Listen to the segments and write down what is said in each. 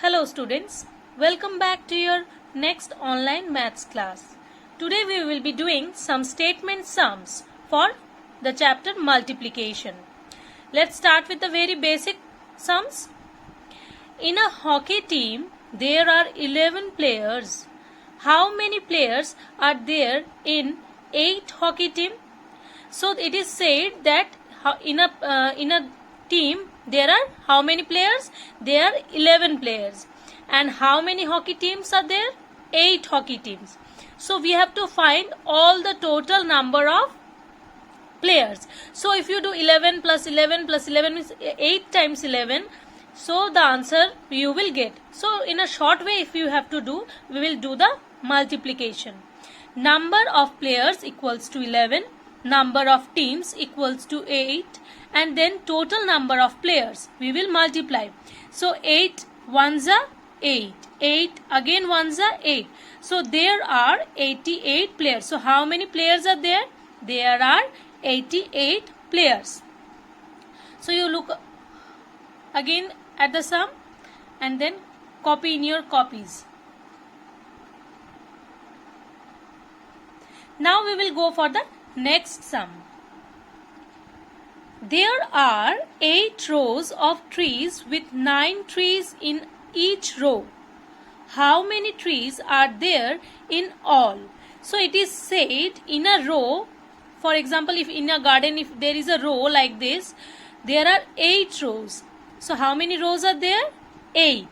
Hello students, welcome back to your next online maths class. Today we will be doing some statement sums for the chapter multiplication. Let's start with the very basic sums. In a hockey team, there are 11 players. How many players are there in 8 hockey team? So it is said that in a team there are how many players? There are 11 players. And how many hockey teams are there? 8 hockey teams. So we have to find all the total number of players. So if you do 11 plus 11 plus 11 means 8 times 11. So the answer you will get. So in a short way, if you have to do, we will do the multiplication. Number of players equals to 11. Number of teams equals to 8. And then total number of players we will multiply. So 8 ones are 8. 8 again ones are 8. So there are 88 players. So how many players are there? There are 88 players. So you look again at the sum and then copy in your copies. Now we will go for the next sum. There are 8 rows of trees with 9 trees in each row. How many trees are there in all? So it is said in a row, for example, if in a garden, if there is a row like this, there are 8 rows. So how many rows are there? 8.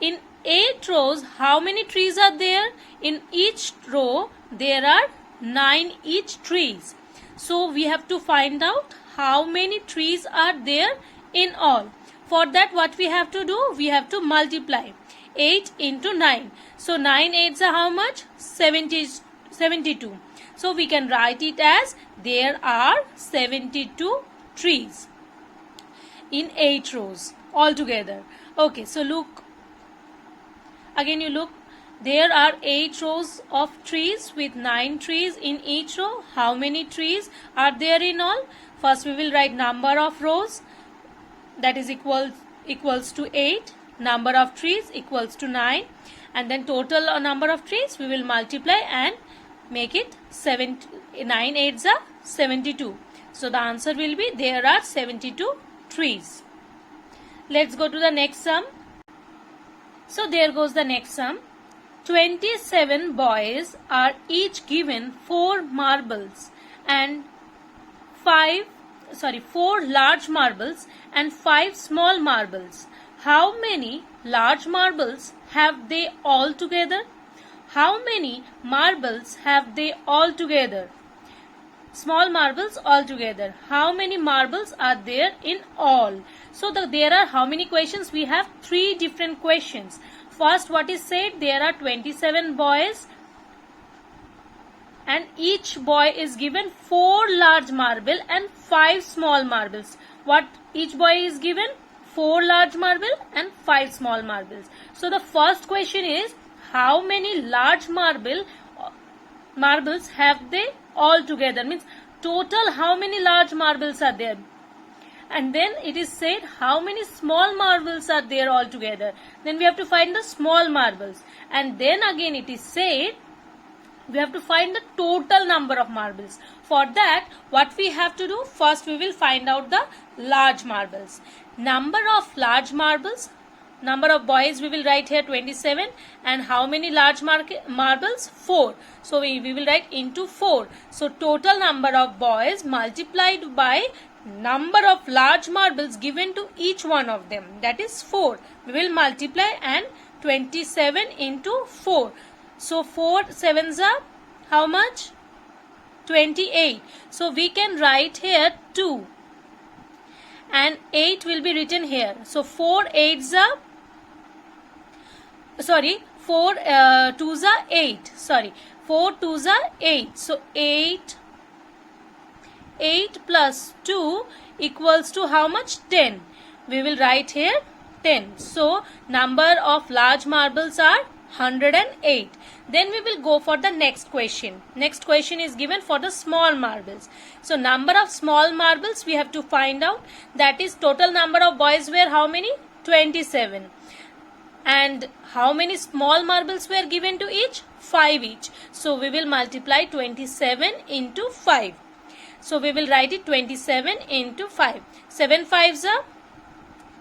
In 8 rows, how many trees are there? In each row, there are 9 each trees. So we have to find out how many trees are there in all. For that, what we have to do? We have to multiply 8 into 9. So 9 eights are how much? 72. So we can write it as there are 72 trees in 8 rows altogether. Okay, so look. Again you look. There are 8 rows of trees with 9 trees in each row. How many trees are there in all? First we will write number of rows, that is equals to 8. Number of trees equals to 9. And then total number of trees we will multiply and make it 9 8s are 72. So the answer will be there are 72 trees. Let's go to the next sum. So there goes the next sum. 27 boys are each given 4 marbles and 4 large marbles and 5 small marbles. How many large marbles have they all together? How many marbles have they all together? Small marbles all together. How many marbles are there in all? So there are how many questions? We have 3 different questions. First, what is said? There are 27 boys and each boy is given 4 large marble and 5 small marbles. What each boy is given? 4 large marble and 5 small marbles. So the first question is how many large marbles have they all together? Means total how many large marbles are there? And then it is said how many small marbles are there all together. Then we have to find the small marbles. And then again it is said we have to find the total number of marbles. For that, what we have to do? First we will find out the large marbles. Number of large marbles. Number of boys we will write here 27. And how many large marbles? 4. So we will write into 4. So total number of boys multiplied by number of large marbles given to each one of them, that is 4. We will multiply and 27 into 4. So 4 sevens are how much? 28. So we can write here 2 and 8 will be written here. So 4 8s are 4 2s are 8. 4 2s are 8. So 8 plus 2 equals to how much? 10. We will write here 10. So number of large marbles are 108. Then we will go for the next question. Next question is given for the small marbles. So number of small marbles we have to find out. That is total number of boys were how many? 27. And how many small marbles were given to each? 5 each. So we will multiply 27 into 5. So we will write it 27 into 5. 7 5s are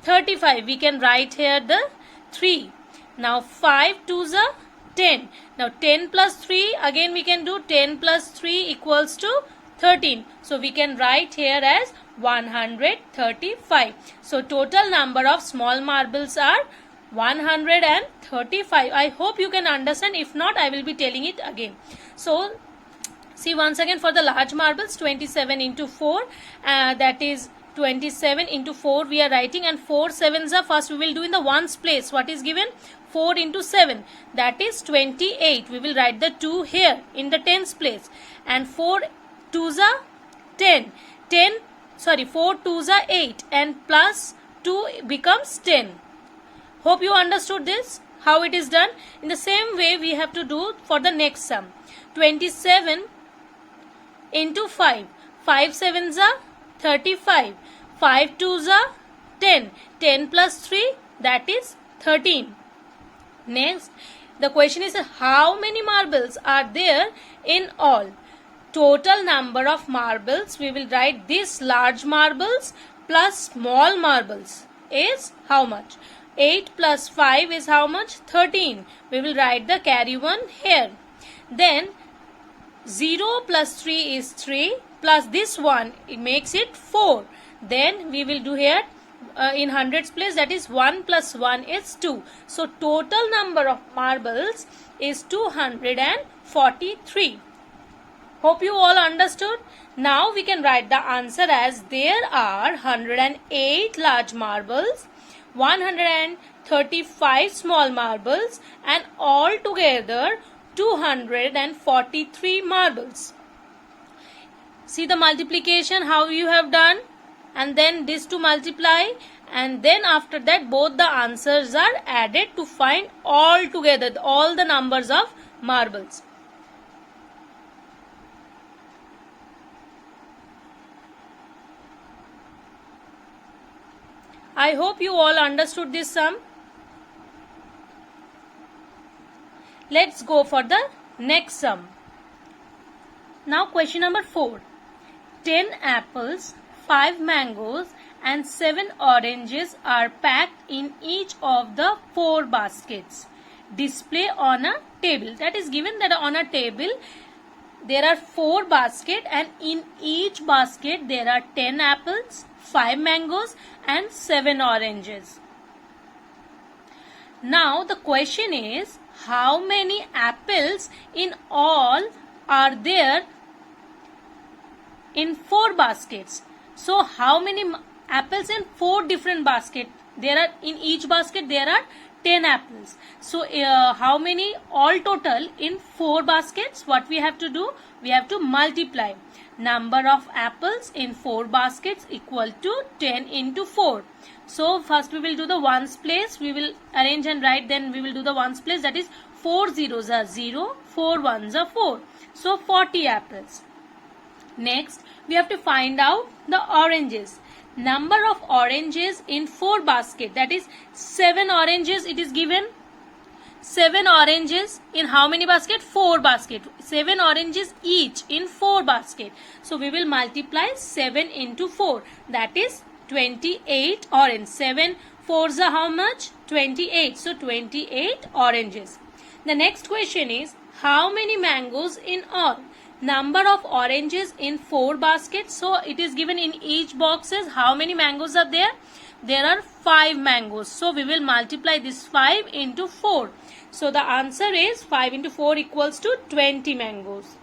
35. We can write here the 3. Now 5 2s are 10. Now 10 plus 3, again we can do 10 plus 3 equals to 13. So we can write here as 135. So total number of small marbles are 135. I hope you can understand. If not, I will be telling it again. So see once again for the large marbles, 27 into 4, that is 27 into 4 we are writing, and 4 sevens are, first we will do in the ones place. What is given? 4 into 7, that is 28. We will write the 2 here in the tens place, and 4 2s are 10. 4 2s are 8, and plus 2 becomes 10. Hope you understood this, how it is done. In the same way we have to do for the next sum. 27 into 5. 5 sevens are 35. 5 2s are 10. 10 plus 3, that is 13. Next, the question is how many marbles are there in all? Total number of marbles, we will write this large marbles plus small marbles is how much? 8 plus 5 is how much? 13. We will write the carry one here. Then 0 plus 3 is 3, plus this one, it makes it 4. Then we will do here in hundreds place, that is 1 plus 1 is 2. So total number of marbles is 243. Hope you all understood. Now we can write the answer as there are 108 large marbles, 135 small marbles, and altogether 243 marbles. See the multiplication how you have done, and then this to multiply, and then after that both the answers are added to find all together all the numbers of marbles. I hope you all understood this sum. Let's go for the next sum. Now question number 4. 10 apples, 5 mangoes and 7 oranges are packed in each of the 4 baskets. Display on a table. That is given that on a table there are 4 baskets, and in each basket there are 10 apples, 5 mangoes and 7 oranges. Now the question is how many apples in all are there in 4 baskets. So how many apples in 4 different baskets? There are in each basket there are 10 apples. So how many all total in 4 baskets? What we have to do? We have to multiply number of apples in 4 baskets equal to 10 into 4. So first we will do the ones place. We will arrange and write, then we will do the ones place, that is 4 zeros are 0, 4 ones are 4. So 40 apples. Next we have to find out the oranges. Number of oranges in 4 baskets, that is 7 oranges it is given. 7 oranges in how many baskets? 4 baskets. 7 oranges each in 4 baskets. So we will multiply 7 into 4, that is 28 orange. 7 4s are how much? 28. So 28 oranges. The next question is how many mangoes in all? Number of oranges in 4 baskets. So it is given in each boxes how many mangoes are there? There are 5 mangoes. So we will multiply this 5 into 4. So the answer is 5 into 4 equals to 20 mangoes.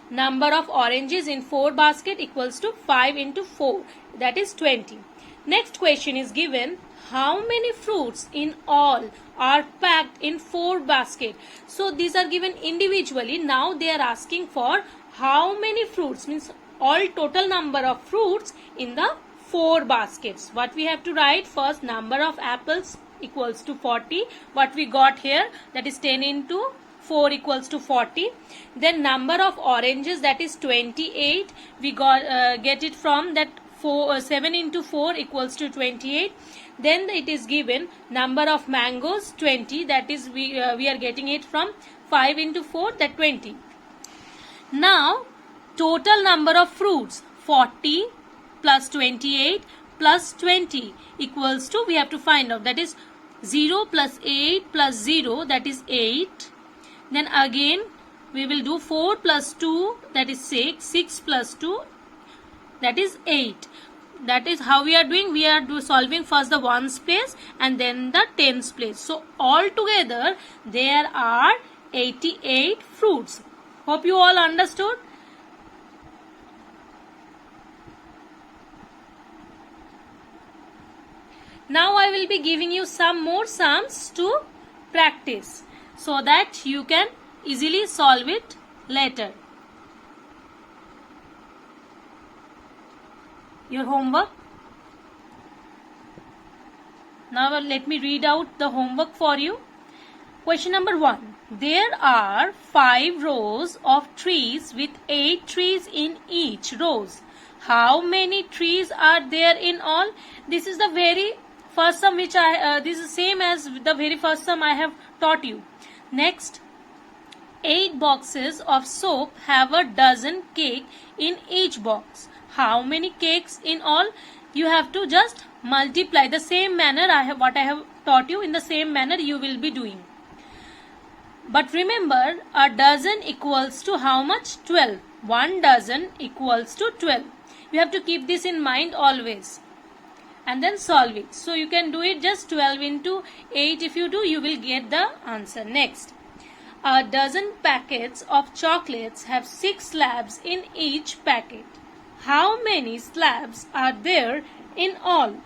Number of oranges in 4 basket equals to 5 into 4, that is 20. Next question is given how many fruits in all are packed in 4 baskets. So these are given individually. Now they are asking for how many fruits, means all total number of fruits in the 4 baskets. What we have to write? First, number of apples equals to 40. What we got here, that is 10 into 4 equals to 40. Then number of oranges, that is 28. We got get it from that 7 into 4 equals to 28. Then it is given number of mangoes 20, that is we are getting it from 5 into 4, that 20. Now total number of fruits 40 plus 28 plus 20 equals to, we have to find out, that is 0 plus 8 plus 0, that is 8. Then again we will do 4 plus 2, that is 6. 6 plus 2, that is 8. That is how we are doing. We are solving first the ones place and then the tens place. So altogether there are 88 fruits. Hope you all understood. Now I will be giving you some more sums to practice so that you can easily solve it later. Your homework. Now let me read out the homework for you. Question number 1. There are 5 rows of trees with 8 trees in each rows. How many trees are there in all? This is the very first sum which this is same as the very first sum I have taught you. Next, 8 boxes of soap have a dozen cake in each box. How many cakes in all? You have to just multiply the same manner what I have taught you, in the same manner you will be doing. But remember, a dozen equals to how much? 12. 1 dozen equals to 12. You have to keep this in mind always. And then solve it. So you can do it just 12 into 8. If you do, you will get the answer. Next, a dozen packets of chocolates have 6 slabs in each packet. How many slabs are there in all?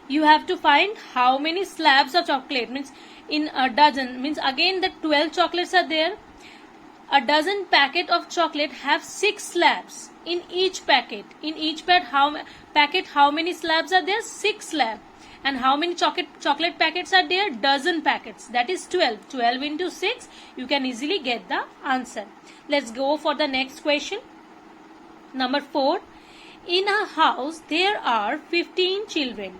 You have to find how many slabs of chocolate, means in a dozen, means again the 12 chocolates are there. A dozen packet of chocolate have 6 slabs in each packet. In each packet, how many slabs are there? 6 slabs. And how many chocolate packets are there? Dozen packets. That is 12. 12 into 6. You can easily get the answer. Let's go for the next question. Number 4. In a house, there are 15 children.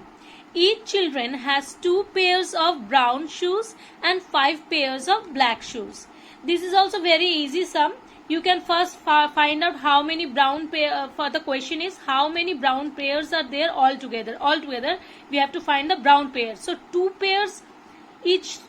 Each children has 2 pairs of brown shoes and 5 pairs of black shoes. This is also very easy sum. You can first find out how many brown pair, for the question is how many brown pairs are there altogether. Altogether we have to find the brown pairs. So 2 pairs each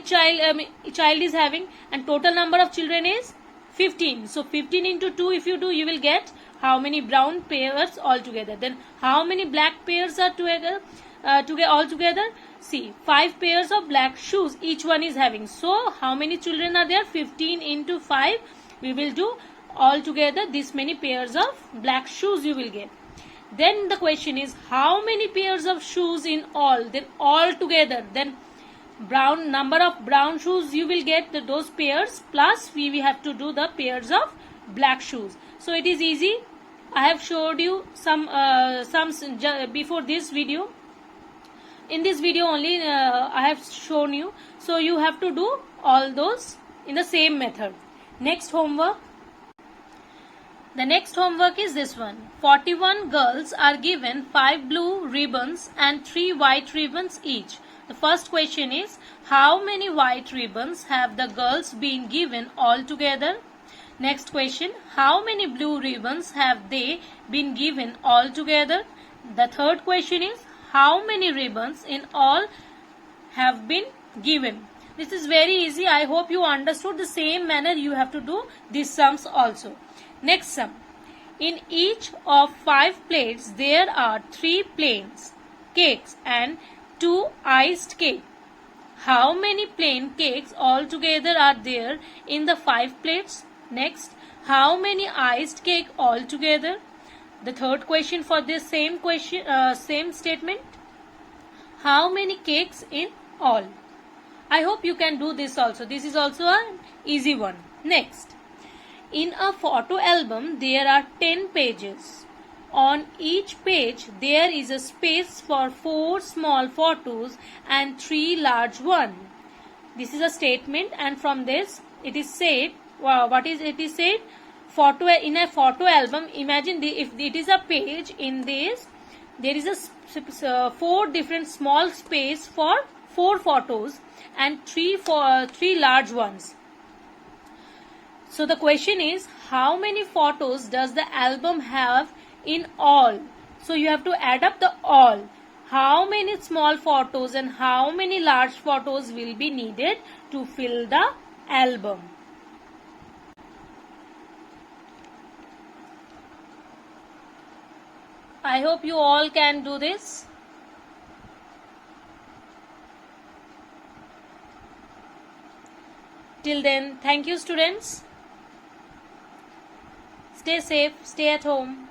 child is having, and total number of children is 15. So 15 into 2 if you do, you will get how many brown pairs altogether. Then how many black pairs are together altogether? See, 5 pairs of black shoes each one is having. So how many children are there? 15 into 5. We will do altogether this many pairs of black shoes you will get. Then the question is how many pairs of shoes in all? Then all together, then number of brown shoes you will get those pairs, plus we have to do the pairs of black shoes. So it is easy. I have showed you some before this video. In this video only I have shown you. So you have to do all those in the same method. Next homework. The next homework is this one. 41 girls are given 5 blue ribbons and 3 white ribbons each. The first question is how many white ribbons have the girls been given altogether? Next question, how many blue ribbons have they been given altogether? The third question is how many ribbons in all have been given? This is very easy. I hope you understood. The same manner you have to do these sums also. Next sum. In each of 5 plates there are 3 plain cakes and 2 iced cakes. How many plain cakes altogether are there in the 5 plates? Next, how many iced cake altogether? The third question for this same question, same statement. How many cakes in all? I hope you can do this also. This is also an easy one. Next, in a photo album there are 10 pages. On each page there is a space for 4 small photos and 3 large ones. This is a statement, and from this it is said, what is it is said? photo in a photo album. Imagine if it is a page, in this there is a 4 different small space for 4 photos and 3 large ones. So the question is, how many photos does the album have in all? So you have to add up the all. How many small photos and how many large photos will be needed to fill the album? I hope you all can do this. Till then, thank you students. Stay safe, stay at home.